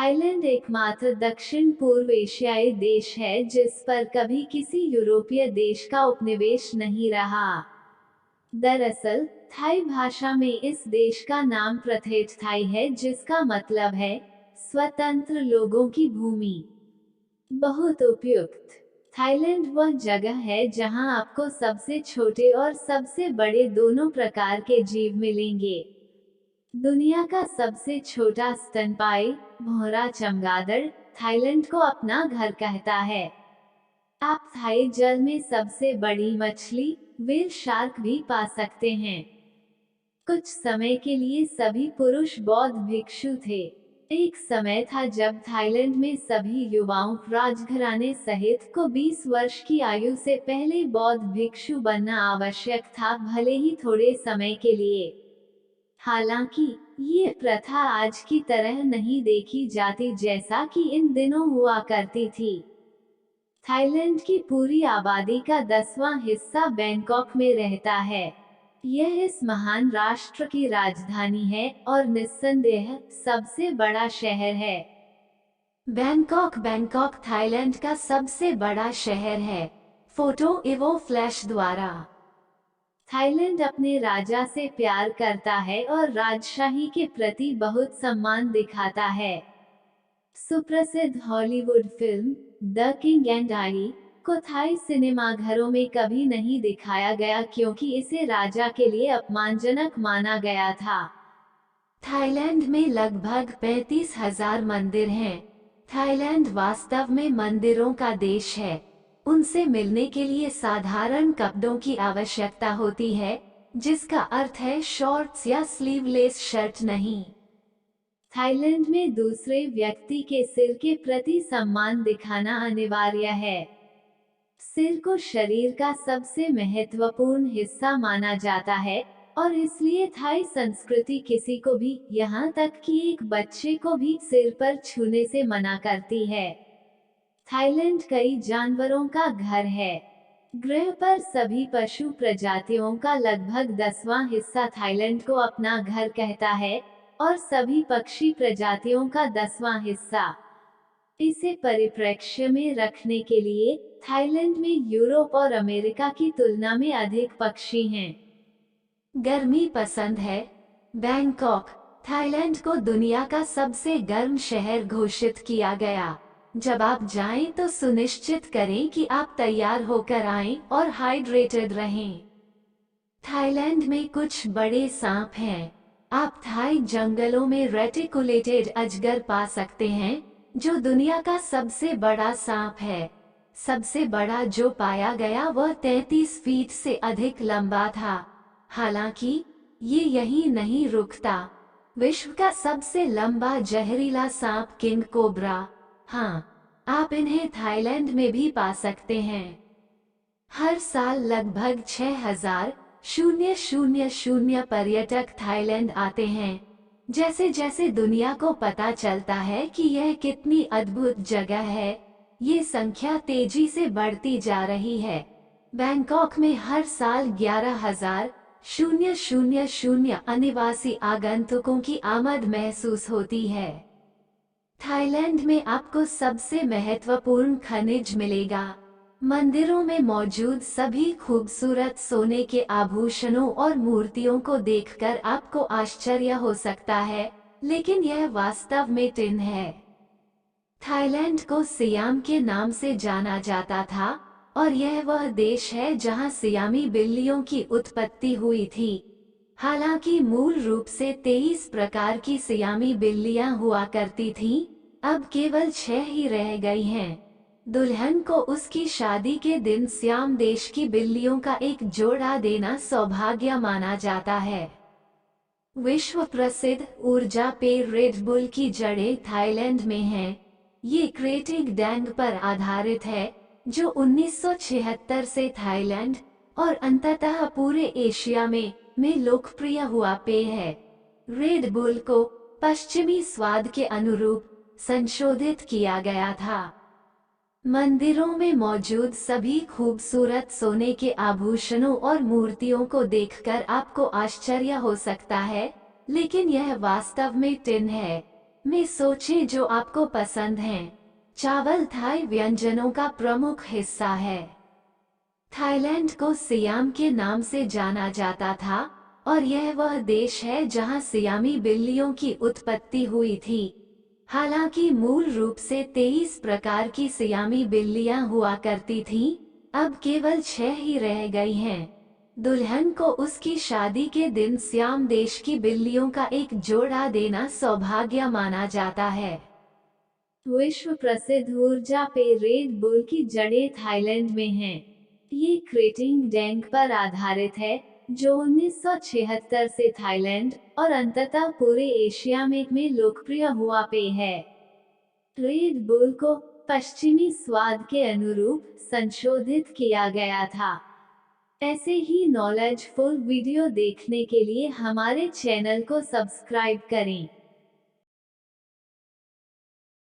Thailand एकमात्र दक्षिण पूर्व एशियाई देश है जिस पर कभी किसी यूरोपीय देश का उपनिवेश नहीं रहा। दरअसल, थाई भाषा में इस देश का नाम प्रथेट थाई है जिसका मतलब है स्वतंत्र लोगों की भूमि। बहुत उपयुक्त। थाईलैंड वह जगह है जहां आपको सबसे छोटे और सबसे बड़े दोनों प्रकार के जीव मिलेंगे। दुनिया का सबसे छोटा स्तनपायी भौरा चमगादड़ थाईलैंड को अपना घर कहता है। आप थाई जल में सबसे बड़ी मछली व्हेल शार्क भी पा सकते हैं। कुछ समय के लिए सभी पुरुष बौद्ध भिक्षु थे। एक समय था जब थाईलैंड में सभी युवाओं राजघराने सहित को 20 वर्ष की आयु से पहले बौद्ध भिक्षु बनना आवश्यक था, भले ही थोड़े समय के लिए। हालांकि ये प्रथा आज की तरह नहीं देखी जाती जैसा कि इन दिनों हुआ करती थी। थाईलैंड की पूरी आबादी का 10वां हिस्सा बैंकॉक में रहता है। यह इस महान राष्ट्र की राजधानी है और निस्संदेह सबसे बड़ा शहर है। बैंकॉक बैंकॉक थाईलैंड का सबसे बड़ा शहर है। फोटो एवो फ्लैश द्वारा। थाईलैंड अपने राजा से प्यार करता है और राजशाही के प्रति बहुत सम्मान दिखाता है। सुप्रसिद्ध Hollywood film the king and I को थाई सिनेमाघरों में कभी नहीं दिखाया गया क्योंकि इसे राजा के लिए अपमानजनक माना गया था। थाईलैंड में लगभग 35,000 मंदिर हैं। थाईलैंड वास्तव में मंदिरों का देश है। उनसे मिलने के लिए साधारण कपड़ों की आवश्यकता होती है, जिसका अर्थ है शॉर्ट्स या स्लीवलेस शर्ट नहीं। थाईलैंड में दूसरे व्यक्ति के सिर के प्रति सम्मान दिखाना अनिवार्य है। सिर को शरीर का सबसे महत्वपूर्ण हिस्सा माना जाता है और इसलिए थाई संस्कृति किसी को भी, यहाँ तक कि एक बच्चे को भी सिर पर छूने से मना करती है। थाईलैंड कई जानवरों का घर है। ग्रह पर सभी पशु प्रजातियों का लगभग 10वां हिस्सा थाईलैंड को अपना घर कहता है और सभी पक्षी प्रजातियों का 10वां हिस्सा। इसे परिप्रेक्ष्य में रखने के लिए थाईलैंड में यूरोप और अमेरिका की तुलना में अधिक पक्षी हैं। गर्मी पसंद है। बैंकॉक थाईलैंड को दुनिया का सबसे गर्म शहर घोषित किया गया। जब आप जाएं तो सुनिश्चित करें कि आप तैयार होकर आएं और हाइड्रेटेड रहें। थाईलैंड में कुछ बड़े सांप हैं। आप थाई जंगलों में रेटिकुलेटेड अजगर पा सकते हैं, जो दुनिया का सबसे बड़ा सांप है। सबसे बड़ा जो पाया गया वह 33 फीट से अधिक लंबा था। हालांकि ये यहीं नहीं रुकता। विश्व का सबसे लंबा जहरीला सांप किंग कोबरा, हाँ, आप इन्हें थाईलैंड में भी पा सकते हैं। हर साल लगभग 6,000 पर्यटक थाईलैंड आते हैं। जैसे जैसे दुनिया को पता चलता है कि यह कितनी अद्भुत जगह है, ये संख्या तेजी से बढ़ती जा रही है। बैंकॉक में हर साल 11,000 अनिवासी आगंतुकों की आमद महसूस होती है। थाईलैंड में आपको सबसे महत्वपूर्ण खनिज मिलेगा। मंदिरों में मौजूद सभी खूबसूरत सोने के आभूषणों और मूर्तियों को देखकर आपको आश्चर्य हो सकता है, लेकिन यह वास्तव में टिन है। थाईलैंड को सियाम के नाम से जाना जाता था और यह वह देश है जहां सियामी बिल्लियों की उत्पत्ति हुई थी। हालांकि मूल रूप से 23 प्रकार की सियामी बिल्लियां हुआ करती थीं, अब केवल 6 ही रह गई हैं। दुल्हन को उसकी शादी के दिन सियाम देश की बिल्लियों का एक जोड़ा देना सौभाग्य माना जाता है। विश्व प्रसिद्ध ऊर्जा पेय रेड बुल की जड़ें थाईलैंड में हैं। ये क्रेटिंग डैंग पर आधारित है, जो 1976 से थाईलैंड और अंततः पूरे एशिया में लोकप्रिय हुआ पेय है। रेड बुल को पश्चिमी स्वाद के अनुरूप संशोधित किया गया था। मंदिरों में मौजूद सभी खूबसूरत सोने के आभूषणों और मूर्तियों को देखकर आपको आश्चर्य हो सकता है, लेकिन यह वास्तव में टिन है। में सोचें जो आपको पसंद हैं। चावल थाई व्यंजनों का प्रमुख हिस्सा है। थाईलैंड को सियाम के नाम से जाना जाता था और यह वह देश है जहां सियामी बिल्लियों की उत्पत्ति हुई थी। हालांकि मूल रूप से 23 प्रकार की सियामी बिल्लियां हुआ करती थीं, अब केवल 6 ही रह गई हैं। दुल्हन को उसकी शादी के दिन सियाम देश की बिल्लियों का एक जोड़ा देना सौभाग्य माना जाता है। विश्व प्रसिद्ध ऊर्जा पेय रेड बुल की जड़ें थाईलैंड में हैं। ये क्रेटिंग डैंग पर आधारित है, जो 1976 से थाईलैंड और अंततः पूरे एशिया में लोकप्रिय हुआ पेय है। रेड बुल को पश्चिमी स्वाद के अनुरूप संशोधित किया गया था। ऐसे ही नॉलेजफुल वीडियो देखने के लिए हमारे चैनल को सब्सक्राइब करें।